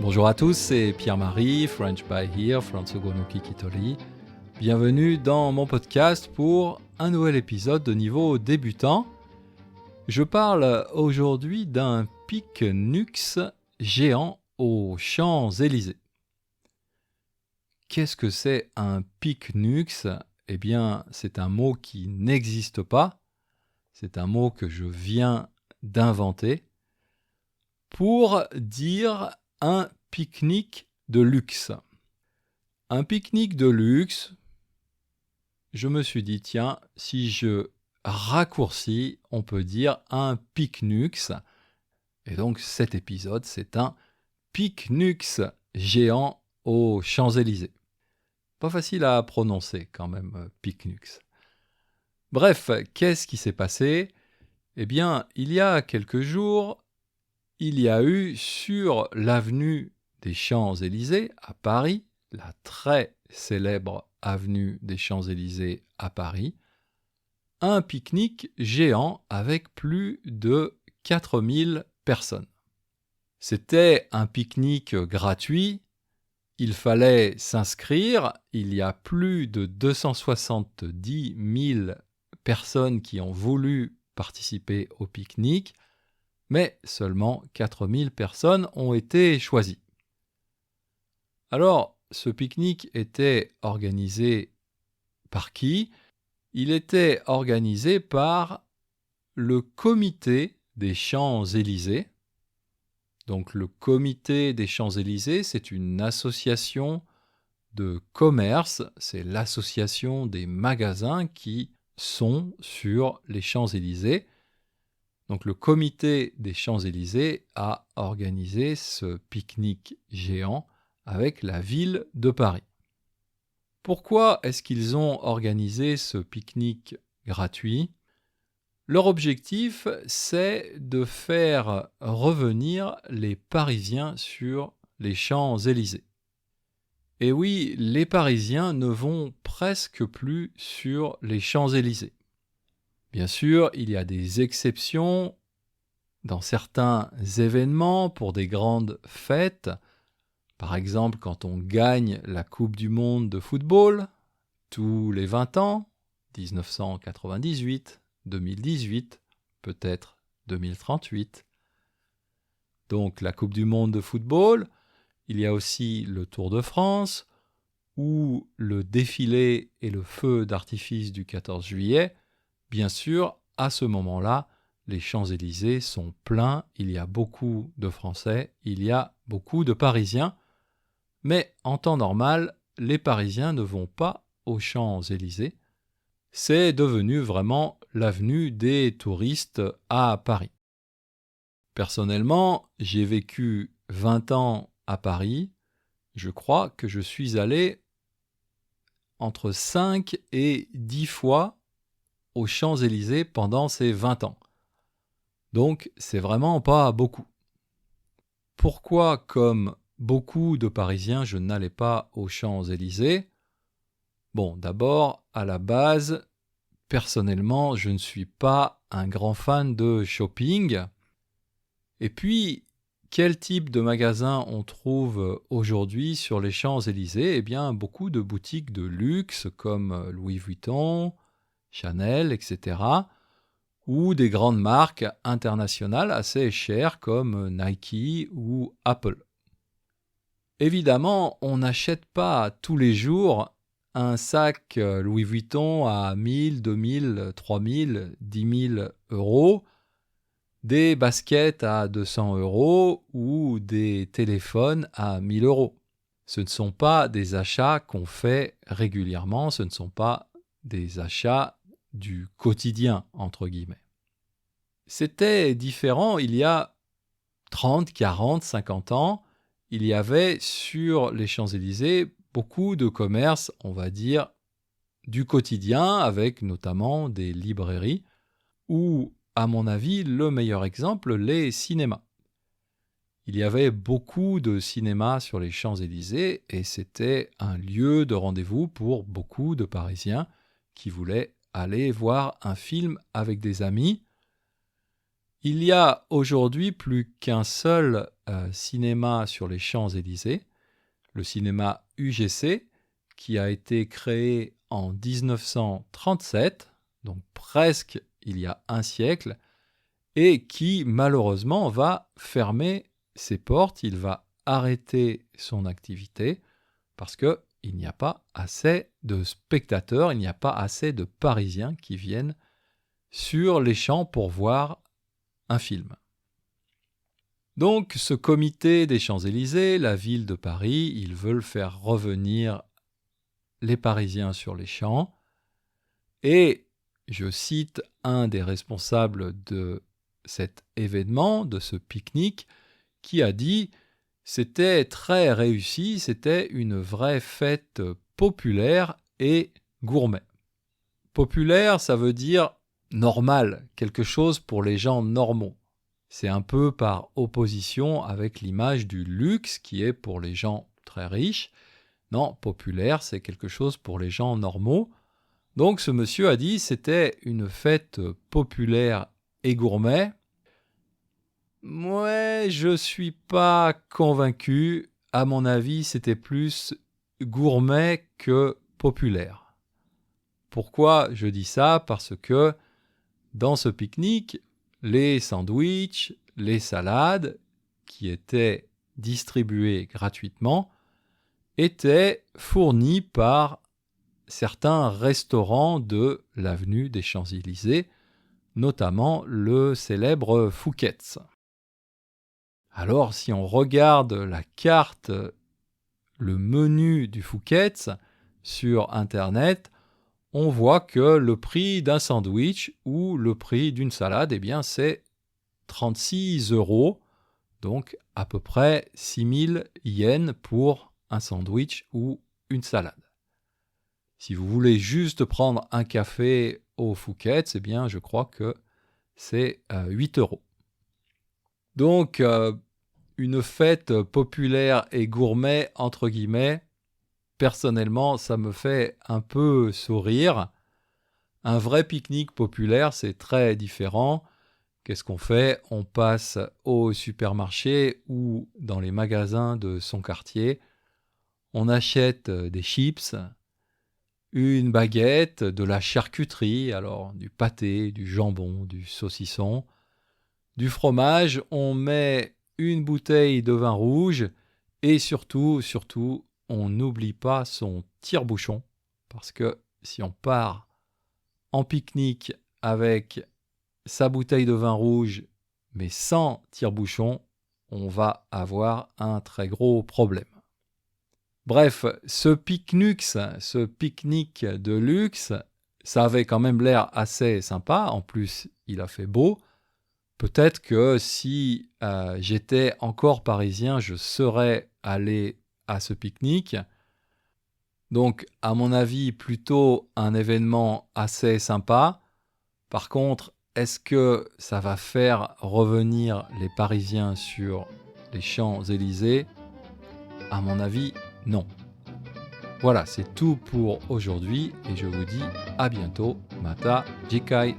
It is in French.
Bonjour à tous, c'est Pierre-Marie, French by Here, Francogo no Kikitori. Bienvenue dans mon podcast pour un nouvel épisode de niveau débutant. Je parle aujourd'hui d'un pique-nux géant aux Champs-Élysées. Qu'est-ce que c'est un pique-nux ? Eh bien, c'est un mot qui n'existe pas. C'est un mot que je viens d'inventer pour dire un pique-nique de luxe. Un pique-nique de luxe, je me suis dit, tiens, si je raccourcis, on peut dire un pique-nux. Et donc cet épisode, c'est un pique-nux géant aux Champs-Élysées. Pas facile à prononcer quand même, pique-nux. Bref, qu'est-ce qui s'est passé ? Eh bien, il y a quelques jours, il y a eu sur l'avenue des Champs-Élysées à Paris, la très célèbre avenue des Champs-Élysées à Paris, un pique-nique géant avec plus de 4000 personnes. C'était un pique-nique gratuit, il fallait s'inscrire, il y a plus de 270 000 personnes qui ont voulu participer au pique-nique, mais seulement 4000 personnes ont été choisies. Alors, ce pique-nique était organisé par qui ? Il était organisé par le Comité des Champs-Élysées. Donc, le Comité des Champs-Élysées, c'est une association de commerce, c'est l'association des magasins qui sont sur les Champs-Élysées. Donc le comité des Champs-Élysées a organisé ce pique-nique géant avec la ville de Paris. Pourquoi est-ce qu'ils ont organisé ce pique-nique gratuit ? Leur objectif, c'est de faire revenir les Parisiens sur les Champs-Élysées. Et oui, les Parisiens ne vont presque plus sur les Champs-Élysées. Bien sûr, il y a des exceptions dans certains événements pour des grandes fêtes. Par exemple, quand on gagne la Coupe du Monde de football, tous les 20 ans, 1998, 2018, peut-être 2038. Donc la Coupe du Monde de football, il y a aussi le Tour de France, ou le défilé et le feu d'artifice du 14 juillet. Bien sûr, à ce moment-là, les Champs-Élysées sont pleins, il y a beaucoup de Français, il y a beaucoup de Parisiens. Mais en temps normal, les Parisiens ne vont pas aux Champs-Élysées. C'est devenu vraiment l'avenue des touristes à Paris. Personnellement, j'ai vécu 20 ans à Paris. Je crois que je suis allé entre 5 et 10 fois aux Champs-Élysées pendant ces 20 ans. Donc, c'est vraiment pas beaucoup. Pourquoi, comme beaucoup de Parisiens, je n'allais pas aux Champs-Élysées ? Bon, d'abord, à la base, personnellement, je ne suis pas un grand fan de shopping. Et puis, quel type de magasin on trouve aujourd'hui sur les Champs-Élysées ? Eh bien, beaucoup de boutiques de luxe comme Louis Vuitton, Chanel, etc., ou des grandes marques internationales assez chères comme Nike ou Apple. Évidemment, on n'achète pas tous les jours un sac Louis Vuitton à 1000, 2000, 3000, 10 000 euros, des baskets à 200 euros ou des téléphones à 1000 euros. Ce ne sont pas des achats qu'on fait régulièrement, ce ne sont pas des achats du quotidien, entre guillemets. C'était différent il y a 30, 40, 50 ans. Il y avait sur les Champs-Élysées beaucoup de commerces, on va dire, du quotidien, avec notamment des librairies, ou, à mon avis, le meilleur exemple, les cinémas. Il y avait beaucoup de cinémas sur les Champs-Élysées et c'était un lieu de rendez-vous pour beaucoup de Parisiens qui voulaient aller voir un film avec des amis. Il y a aujourd'hui plus qu'un seul cinéma sur les Champs-Élysées, le cinéma UGC, qui a été créé en 1937, donc presque il y a un siècle, et qui malheureusement va fermer ses portes, il va arrêter son activité parce qu'il n'y a pas assez de spectateurs, il n'y a pas assez de Parisiens qui viennent sur les Champs pour voir un film. Donc ce comité des Champs-Élysées, la ville de Paris, ils veulent faire revenir les Parisiens sur les Champs et je cite un des responsables de cet événement, de ce pique-nique, qui a dit « C'était très réussi, c'était une vraie fête populaire et gourmet ». Populaire, ça veut dire normal, quelque chose pour les gens normaux. C'est un peu par opposition avec l'image du luxe qui est pour les gens très riches. Non, populaire, c'est quelque chose pour les gens normaux. Donc ce monsieur a dit c'était une fête populaire et gourmet. Ouais, je suis pas convaincu. À mon avis, c'était plus gourmet que populaire. Pourquoi je dis ça ? Parce que dans ce pique-nique, les sandwichs, les salades qui étaient distribués gratuitement étaient fournis par certains restaurants de l'avenue des Champs-Élysées, notamment le célèbre Fouquet's. Alors, si on regarde la carte, le menu du Fouquet's sur Internet, on voit que le prix d'un sandwich ou le prix d'une salade, eh bien, c'est 36 €, donc à peu près 6000 yens pour un sandwich ou une salade. Si vous voulez juste prendre un café au Fouquet's, eh bien, je crois que c'est 8 €. Donc, une fête populaire et gourmet, entre guillemets, personnellement, ça me fait un peu sourire. Un vrai pique-nique populaire, c'est très différent. Qu'est-ce qu'on fait ? On passe au supermarché ou dans les magasins de son quartier. On achète des chips, une baguette, de la charcuterie, alors du pâté, du jambon, du saucisson, du fromage. On met une bouteille de vin rouge et surtout, on n'oublie pas son tire-bouchon parce que si on part en pique-nique avec sa bouteille de vin rouge mais sans tire-bouchon, on va avoir un très gros problème. Bref, ce pique-nique de luxe, ça avait quand même l'air assez sympa. En plus, il a fait beau. Peut-être que si j'étais encore parisien, je serais allé à ce pique-nique. Donc, à mon avis, plutôt un événement assez sympa. Par contre, est-ce que ça va faire revenir les Parisiens sur les Champs-Élysées ? À mon avis, non. Voilà, c'est tout pour aujourd'hui et je vous dis à bientôt. Mata Jikai.